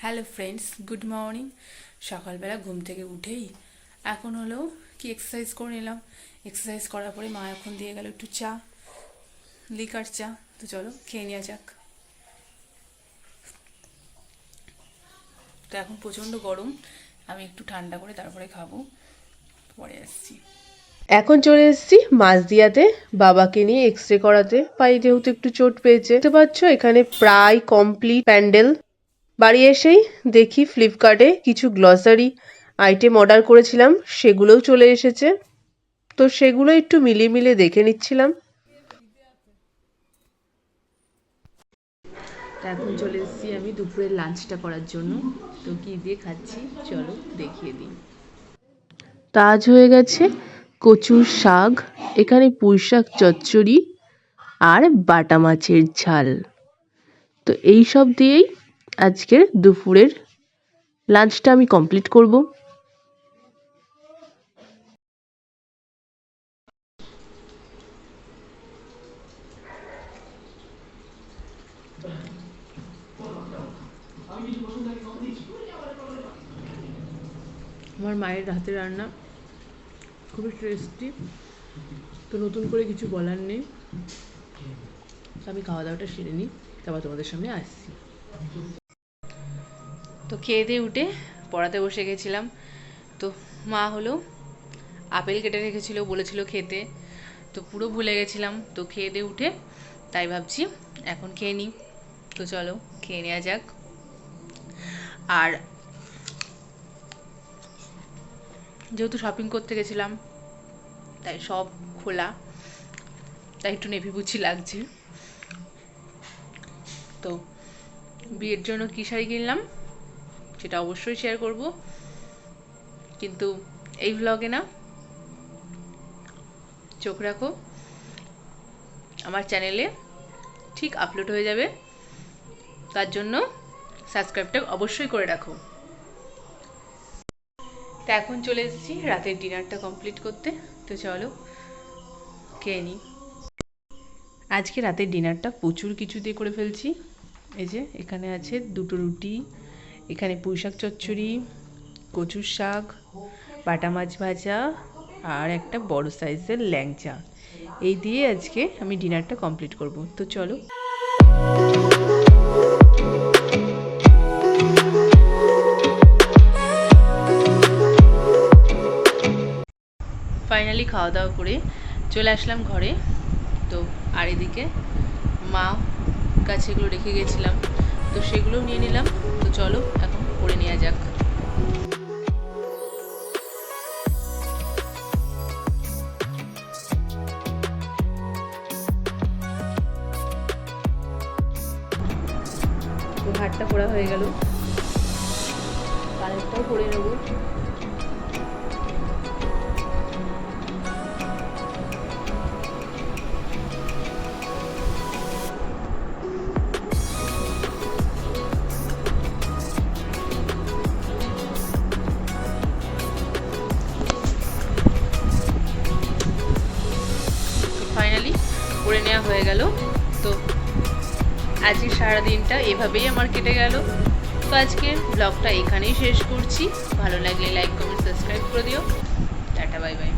Hello friends, good morning. সকালবেলা ঘুম থেকে উঠেই এখন হলো কি এক্সারসাইজ করে নিলাম। এক্সারসাইজ করার পরে মা এখন দিয়ে গেল একটু চা, লিকার চা। তো চলো খেয়ে নেওয়া যাক। তো এখন প্রচণ্ড গরম, আমি একটু ঠান্ডা করে তারপরে খাবো, পরে আসছি। এখন চলে এসেছি মাঝদিয়াতে বাবাকে নিয়ে এক্সরে করাতে। পায়ে যেহেতু একটু চোট পেয়েছে, দেখতে পাচ্ছ এখানে প্রায় কমপ্লিট প্যান্ডেল। বাড়ি এসেই দেখি ফ্লিপকার্টে কিছু গ্লসারি আইটেম অর্ডার করেছিলাম, সেগুলোও চলে এসেছে। তো সেগুলো একটু মিলিয়ে দেখে নিচ্ছিলাম। এখন চলে এসেছি আমি দুপুরের লাঞ্চটা করার জন্য। তো কী দিয়ে খাচ্ছি চলো দেখিয়ে দিই। তাজ হয়ে গেছে কচুর শাক, এখানে পুঁই শাক চচ্চড়ি আর বাটা মাছের ঝাল। তো এই সব দিয়েই আজকের দুপুরের লাঞ্চটা আমি কমপ্লিট করব। আমার মায়ের হাতের রান্না খুবই টেস্টি, তো নতুন করে কিছু বলার নেই। আমি খাওয়া দাওয়াটা সেরে নিই, তারপর তোমাদের সামনে আসছি। তো খেয়ে দিয়ে উঠে পড়াতে বসে গেছিলাম। তো মা হলো আপেল কেটে রেখেছিল, বলেছিল খেতে, তো পুরো ভুলে গেছিলাম। তো খেয়ে দিয়ে উঠে তাই ভাবছি এখন খেয়ে নিই। তো চলো খেয়ে নেওয়া যাক। আর যেহেতু শপিং করতে গেছিলাম তাই সব খোলা, তাই একটু নেভিবুচি লাগছে। তো বিয়ের জন্য কী শাড়ি কিনলাম সেটা অবশ্যই শেয়ার করব, কিন্তু এই ভ্লগে না। চোখ রাখো, আমার চ্যানেলে ঠিক আপলোড হয়ে যাবে, তার জন্য সাবস্ক্রাইবটা অবশ্যই করে রাখো। তো এখন চলে এসেছি রাতের ডিনারটা কমপ্লিট করতে। তো চলো খেয়ে নিই। আজকে রাতের ডিনারটা প্রচুর কিছু দিয়ে করে ফেলছি। এই যে এখানে আছে দুটো রুটি, এখানে পুঁই শাক চচ্চড়ি, কচুর শাক, বাটা মাছ ভাজা আর একটা বড় সাইজের ল্যাংচা। এই দিয়ে আজকে আমি ডিনারটা কমপ্লিট করব। তো চলো। ফাইনালি খাওয়া দাওয়া করে চলে আসলাম ঘরে। তো আর এদিকে মা কাছে এগুলো রেখে গেছিলাম, তো সেগুলোও নিয়ে নিলাম। তো চলো এখন করে নেওয়া যাক। তো হাতটা পোড়া হয়ে গেল, কানেরটাও পরে নেবো। ফাইনালি করে নেওয়া হয়ে গেল। তো আজকে সারাদিনটা এভাবেই আমার কেটে গেল। তো আজকের ব্লগটা এখানেই শেষ করছি। ভালো লাগলে লাইক, কমেন্ট, সাবস্ক্রাইব করে দিও। Tata, bye bye.